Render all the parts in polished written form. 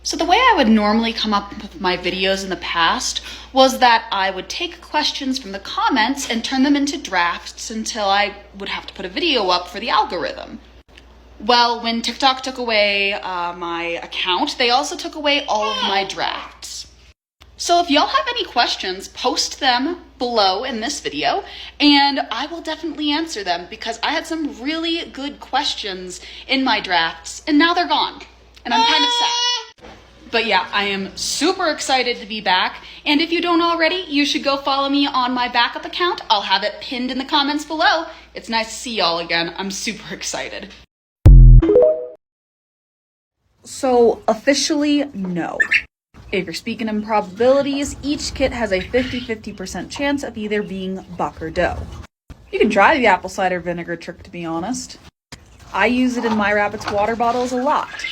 So the way I would normally come up with my videos in the past was that I would take questions from the comments and turn them into drafts until I would have to put a video up for the algorithm. Well, when TikTok took away my account, they also took away all of my drafts. So if y'all have any questions, post them below in this video and I will definitely answer them because I had some really good questions in my drafts and now they're gone and I'm kind of sad. But yeah, I am super excited to be back. And if you don't already, you should go follow me on my backup account. I'll have it pinned in the comments below. It's nice to see y'all again. I'm super excited. So officially, no. If you're speaking in probabilities, each kit has a 50-50% chance of either being buck or doe. You can try the apple cider vinegar trick, to be honest. I use it in my rabbit's water bottles a lot.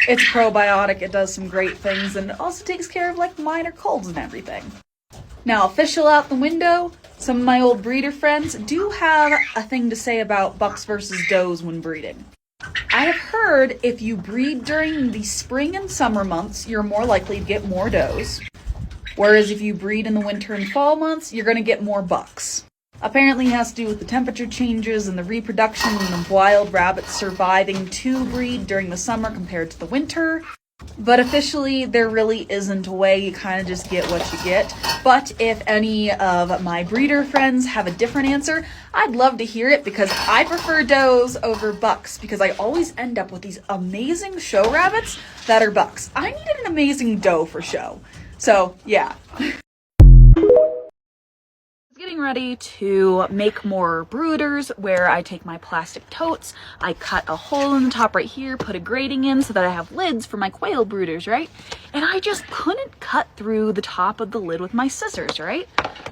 It's probiotic, it does some great things, and it also takes care of like minor colds and everything. Now, official out the window, some of my old breeder friends do have a thing to say about bucks versus does when breeding. I have heard if you breed during the spring and summer months, you're more likely to get more does. Whereas if you breed in the winter and fall months, you're going to get more bucks. Apparently it has to do with the temperature changes and the reproduction of wild rabbits surviving to breed during the summer compared to the winter. But officially, there really isn't a way. You kind of just get what you get. But if any of my breeder friends have a different answer, I'd love to hear it because I prefer does over bucks because I always end up with these amazing show rabbits that are bucks. I needed an amazing doe for show. So, yeah. Getting ready to make more brooders where I take my plastic totes, I cut a hole in the top right here, put a grating in so that I have lids for my quail brooders, right? And I just couldn't cut through the top of the lid with my scissors, right?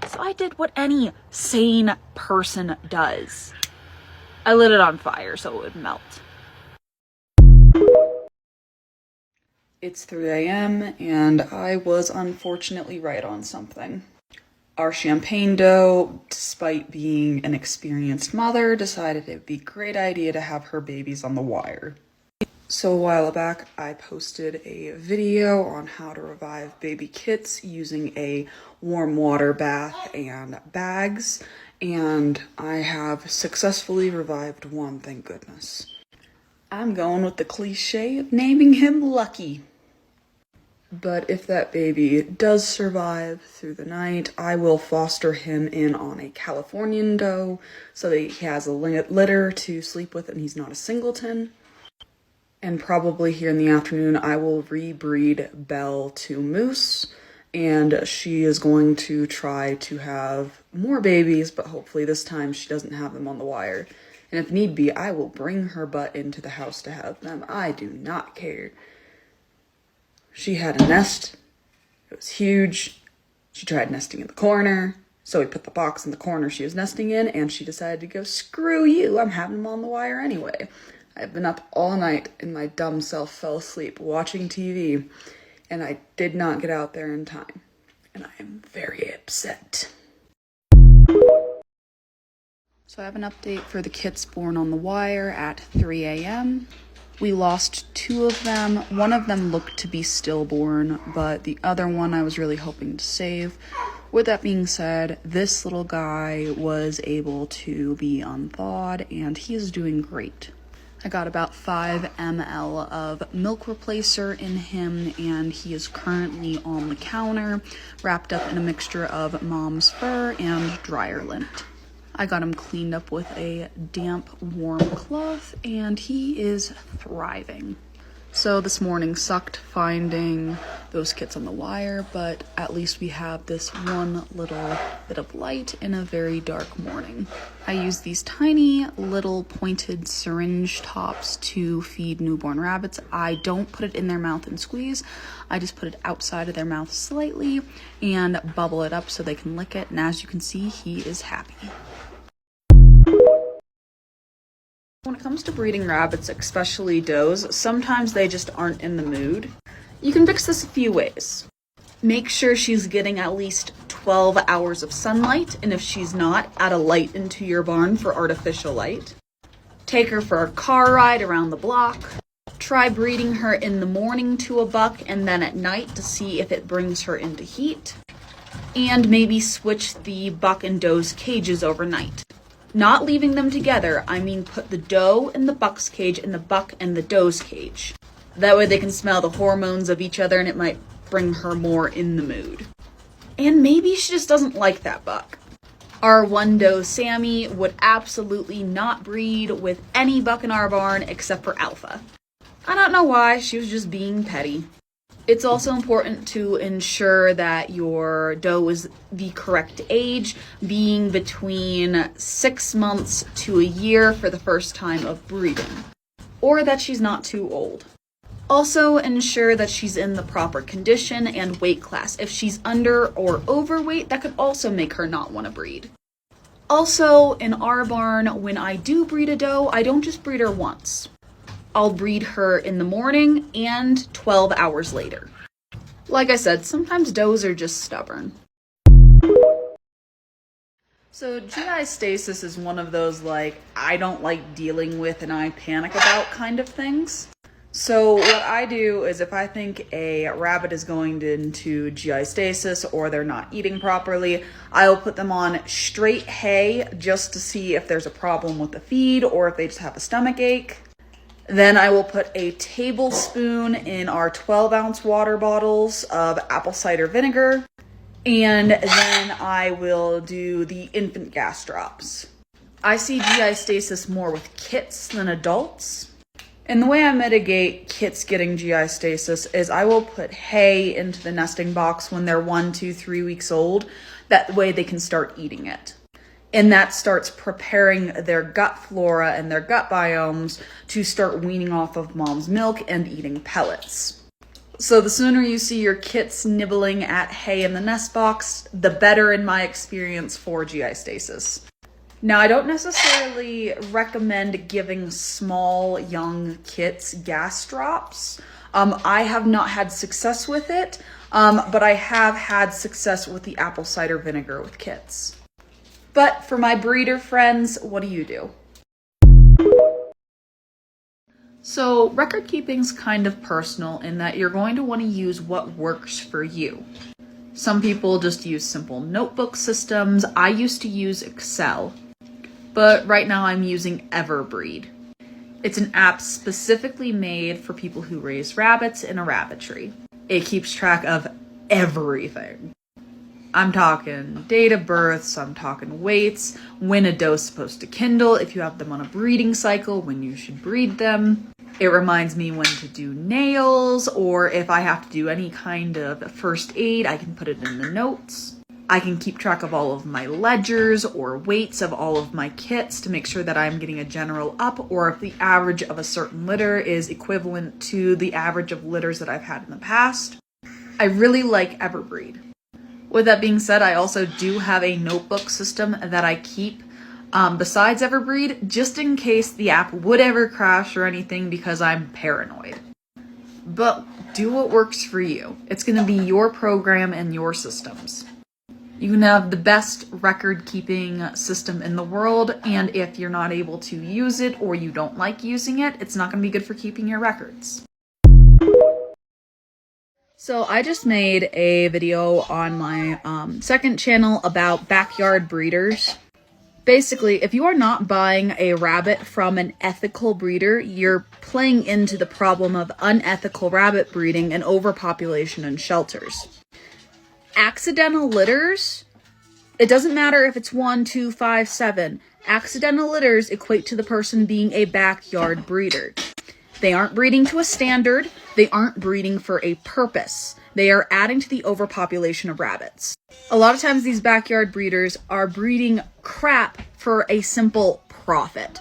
So I did what any sane person does. I lit it on fire so it would melt. It's 3 a.m. and I was unfortunately right on something. Our champagne doe, despite being an experienced mother, decided it would be a great idea to have her babies on the wire. So a while back, I posted a video on how to revive baby kits using a warm water bath and bags, and I have successfully revived one, thank goodness. I'm going with the cliche of naming him Lucky. But if that baby does survive through the night, I will foster him in on a Californian doe so that he has a litter to sleep with and he's not a singleton. And probably here in the afternoon, I will rebreed Belle to Moose, and she is going to try to have more babies, but hopefully this time she doesn't have them on the wire. And if need be, I will bring her butt into the house to have them. I do not care. She had a nest. It was huge. She tried nesting in the corner. So we put the box in the corner she was nesting in, and she decided to go, screw you, I'm having them on the wire anyway. I've been up all night and my dumb self fell asleep watching TV, and I did not get out there in time. And I am very upset. So I have an update for the kits born on the wire at 3 a.m. We lost 2 of them. One of them looked to be stillborn, but the other one I was really hoping to save. With that being said, this little guy was able to be unthawed, and he is doing great. I got about 5 ml of milk replacer in him, and he is currently on the counter, wrapped up in a mixture of mom's fur and dryer lint. I got him cleaned up with a damp, warm cloth, and he is thriving. So this morning sucked finding those kits on the wire, but at least we have this one little bit of light in a very dark morning. I use these tiny little pointed syringe tops to feed newborn rabbits. I don't put it in their mouth and squeeze. I just put it outside of their mouth slightly and bubble it up so they can lick it. And as you can see, he is happy. When it comes to breeding rabbits, especially does, sometimes they just aren't in the mood. You can fix this a few ways. Make sure she's getting at least 12 hours of sunlight, and if she's not, add a light into your barn for artificial light. Take her for a car ride around the block. Try breeding her in the morning to a buck and then at night to see if it brings her into heat. And maybe switch the buck and doe's cages overnight. Not leaving them together, I mean put the doe in the buck's cage and the buck in the doe's cage. That way they can smell the hormones of each other and it might bring her more in the mood. And maybe she just doesn't like that buck. Our one doe, Sammy, would absolutely not breed with any buck in our barn except for Alpha. I don't know why, she was just being petty. It's also important to ensure that your doe is the correct age, being between 6 months to a year for the first time of breeding, or that she's not too old. Also ensure that she's in the proper condition and weight class. If she's under or overweight, that could also make her not want to breed. Also, in our barn, when I do breed a doe, I don't just breed her once. I'll breed her in the morning and 12 hours later. Like I said, sometimes does are just stubborn. So GI stasis is one of those I don't like dealing with and I panic about kind of things. So what I do is if I think a rabbit is going into GI stasis or they're not eating properly, I'll put them on straight hay just to see if there's a problem with the feed or if they just have a stomach ache. Then I will put a tablespoon in our 12-ounce water bottles of apple cider vinegar. And then I will do the infant gas drops. I see GI stasis more with kits than adults. And the way I mitigate kits getting GI stasis is I will put hay into the nesting box when they're 1, 2, 3 weeks old. That way they can start eating it. And that starts preparing their gut flora and their gut biomes to start weaning off of mom's milk and eating pellets. So the sooner you see your kits nibbling at hay in the nest box, the better in my experience for GI stasis. Now, I don't necessarily recommend giving small, young kits gas drops. I have not had success with it, but I have had success with the apple cider vinegar with kits. But for my breeder friends, what do you do? So record keeping's kind of personal in that you're going to want to use what works for you. Some people just use simple notebook systems. I used to use Excel, but right now I'm using Everbreed. It's an app specifically made for people who raise rabbits in a rabbitry. It keeps track of everything. I'm talking date of births, I'm talking weights, when a doe's supposed to kindle, if you have them on a breeding cycle, when you should breed them. It reminds me when to do nails, or if I have to do any kind of first aid, I can put it in the notes. I can keep track of all of my ledgers or weights of all of my kits to make sure that I'm getting a general up, or if the average of a certain litter is equivalent to the average of litters that I've had in the past. I really like Everbreed. With that being said, I also do have a notebook system that I keep besides Everbreed, just in case the app would ever crash or anything because I'm paranoid. But do what works for you. It's going to be your program and your systems. You can have the best record-keeping system in the world, and if you're not able to use it or you don't like using it, it's not going to be good for keeping your records. So I just made a video on my second channel about backyard breeders. Basically, if you are not buying a rabbit from an ethical breeder, you're playing into the problem of unethical rabbit breeding and overpopulation in shelters. Accidental litters, it doesn't matter if it's 1, 2, 5, 7. Accidental litters equate to the person being a backyard breeder. They aren't breeding to a standard. They aren't breeding for a purpose. They are adding to the overpopulation of rabbits. A lot of times these backyard breeders are breeding crap for a simple profit.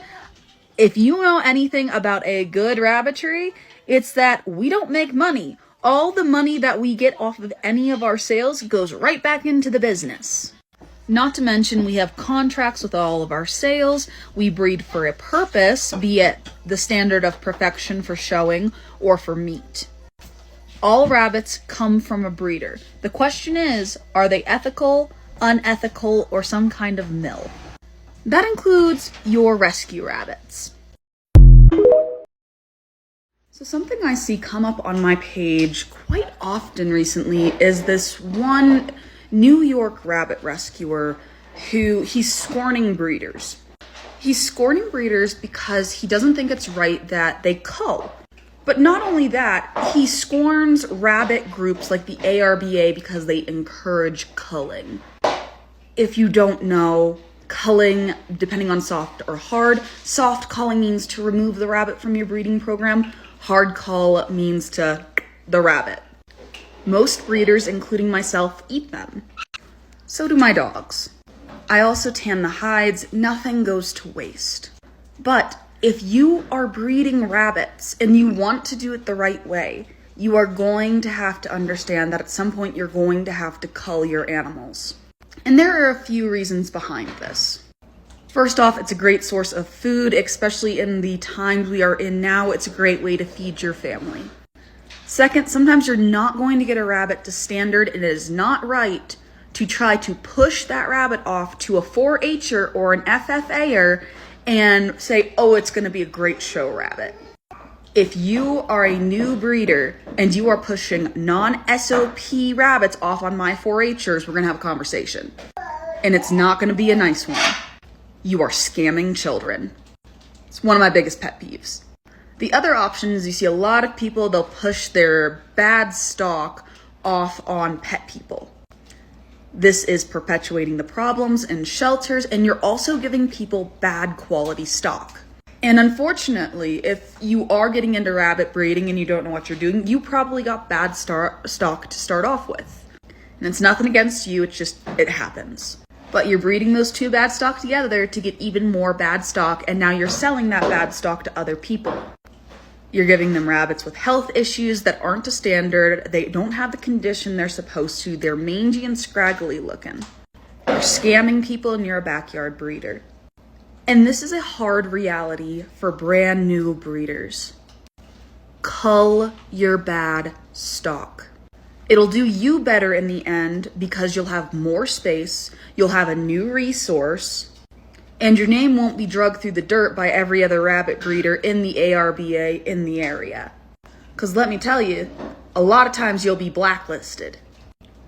If you know anything about a good rabbitry, it's that we don't make money. All the money that we get off of any of our sales goes right back into the business. Not to mention we have contracts with all of our sales. We breed for a purpose, be it the standard of perfection for showing or for meat. All rabbits come from a breeder. The question is, are they ethical, unethical, or some kind of mill? That includes your rescue rabbits. So something I see come up on my page quite often recently is this one New York rabbit rescuer who he's scorning breeders. He's scorning breeders because he doesn't think it's right that they cull. But not only that, he scorns rabbit groups like the ARBA because they encourage culling. If you don't know, culling, depending on soft or hard, soft culling means to remove the rabbit from your breeding program. Hard cull means to the rabbit. Most breeders, including myself, eat them. So do my dogs. I also tan the hides. Nothing goes to waste. But if you are breeding rabbits and you want to do it the right way, you are going to have to understand that at some point you're going to have to cull your animals. And there are a few reasons behind this. First off, it's a great source of food, especially in the times we are in now. It's a great way to feed your family. Second, sometimes you're not going to get a rabbit to standard, and it is not right to try to push that rabbit off to a 4-H'er or an FFA'er and say, oh, it's going to be a great show rabbit. If you are a new breeder and you are pushing non-SOP rabbits off on my 4-H'ers, we're going to have a conversation. And it's not going to be a nice one. You are scamming children. It's one of my biggest pet peeves. The other option is you see a lot of people, they'll push their bad stock off on pet people. This is perpetuating the problems in shelters, and you're also giving people bad quality stock. And unfortunately, if you are getting into rabbit breeding and you don't know what you're doing, you probably got bad stock to start off with. And it's nothing against you, it's just, it happens. But you're breeding those two bad stock together to get even more bad stock, and now you're selling that bad stock to other people. You're giving them rabbits with health issues that aren't to standard, they don't have the condition they're supposed to, they're mangy and scraggly looking. You're scamming people and you're a backyard breeder. And this is a hard reality for brand new breeders. Cull your bad stock. It'll do you better in the end because you'll have more space, you'll have a new resource, and your name won't be dragged through the dirt by every other rabbit breeder in the ARBA in the area. Because let me tell you, a lot of times you'll be blacklisted.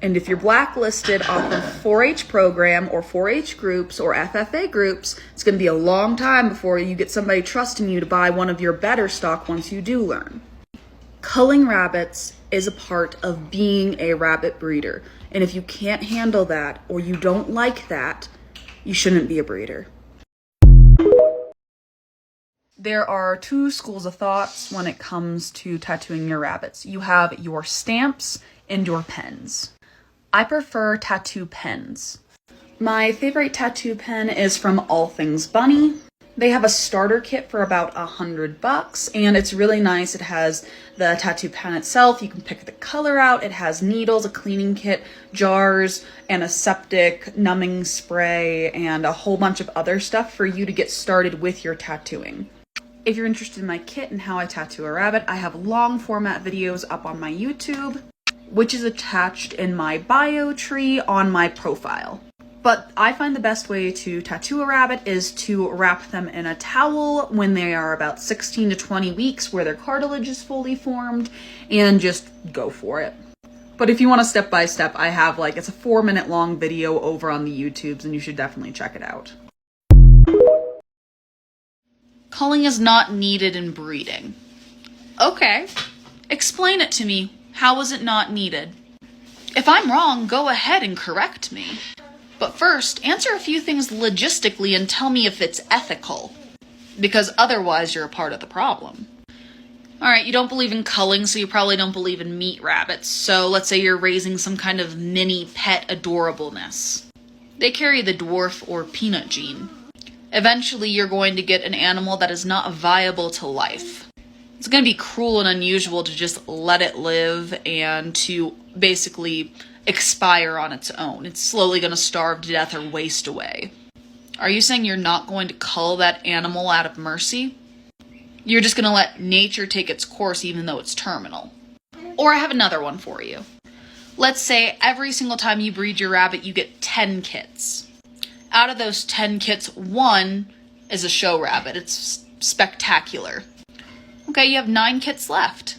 And if you're blacklisted off of 4-H program or 4-H groups or FFA groups, it's going to be a long time before you get somebody trusting you to buy one of your better stock once you do learn. Culling rabbits is a part of being a rabbit breeder. And if you can't handle that or you don't like that, you shouldn't be a breeder. There are two schools of thoughts when it comes to tattooing your rabbits. You have your stamps and your pens. I prefer tattoo pens. My favorite tattoo pen is from All Things Bunny. They have a starter kit for about $100, and it's really nice. It has the tattoo pen itself. You can pick the color out. It has needles, a cleaning kit, jars, antiseptic, numbing spray, and a whole bunch of other stuff for you to get started with your tattooing. If you're interested in my kit and how I tattoo a rabbit, I have long format videos up on my YouTube, which is attached in my bio tree on my profile. But I find the best way to tattoo a rabbit is to wrap them in a towel when they are about 16 to 20 weeks where their cartilage is fully formed, and just go for it. But if you want a step-by-step, I have it's a 4-minute long video over on the YouTubes, and you should definitely check it out. Culling is not needed in breeding. Okay, explain it to me. How is it not needed? If I'm wrong, go ahead and correct me. But first, answer a few things logistically and tell me if it's ethical. Because otherwise you're a part of the problem. Alright, you don't believe in culling, so you probably don't believe in meat rabbits. So let's say you're raising some kind of mini pet adorableness. They carry the dwarf or peanut gene. Eventually you're going to get an animal that is not viable to life. It's going to be cruel and unusual to just let it live and to basically expire on its own. It's slowly going to starve to death or waste away. Are you saying you're not going to cull that animal out of mercy? You're just going to let nature take its course even though it's terminal. Or I have another one for you. Let's say every single time you breed your rabbit, you get 10 kits. Out of those 10 kits, one is a show rabbit. It's spectacular. Okay, you have 9 kits left.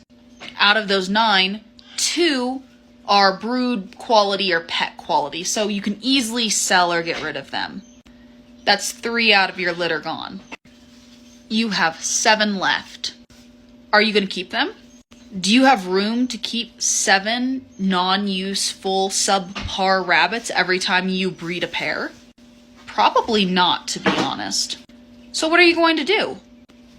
Out of those 9, 2 are brood quality or pet quality, so you can easily sell or get rid of them. That's 3 out of your litter gone. You have 7 left. Are you going to keep them? Do you have room to keep 7 non-useful subpar rabbits every time you breed a pair? Probably not, to be honest. So what are you going to do?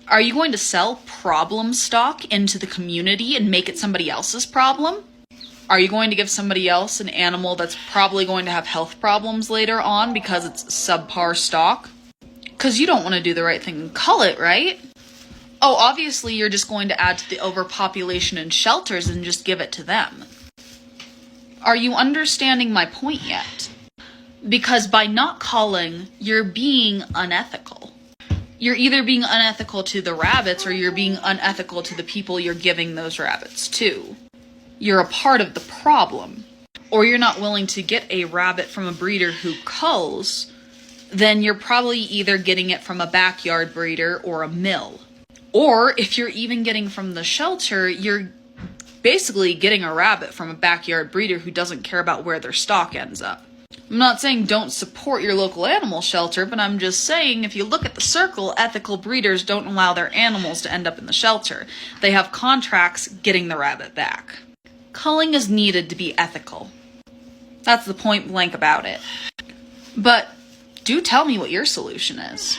Are you going to sell problem stock into the community and make it somebody else's problem? Are you going to give somebody else an animal that's probably going to have health problems later on because it's subpar stock? Because you don't want to do the right thing and cull it, right? Oh, obviously you're just going to add to the overpopulation in shelters and just give it to them. Are you understanding my point yet? Because by not culling, you're being unethical. You're either being unethical to the rabbits or you're being unethical to the people you're giving those rabbits to. You're a part of the problem. Or you're not willing to get a rabbit from a breeder who culls, then you're probably either getting it from a backyard breeder or a mill. Or if you're even getting from the shelter, you're basically getting a rabbit from a backyard breeder who doesn't care about where their stock ends up. I'm not saying don't support your local animal shelter, but I'm just saying if you look at the circle, ethical breeders don't allow their animals to end up in the shelter. They have contracts getting the rabbit back. Culling is needed to be ethical. That's the point blank about it. But do tell me what your solution is.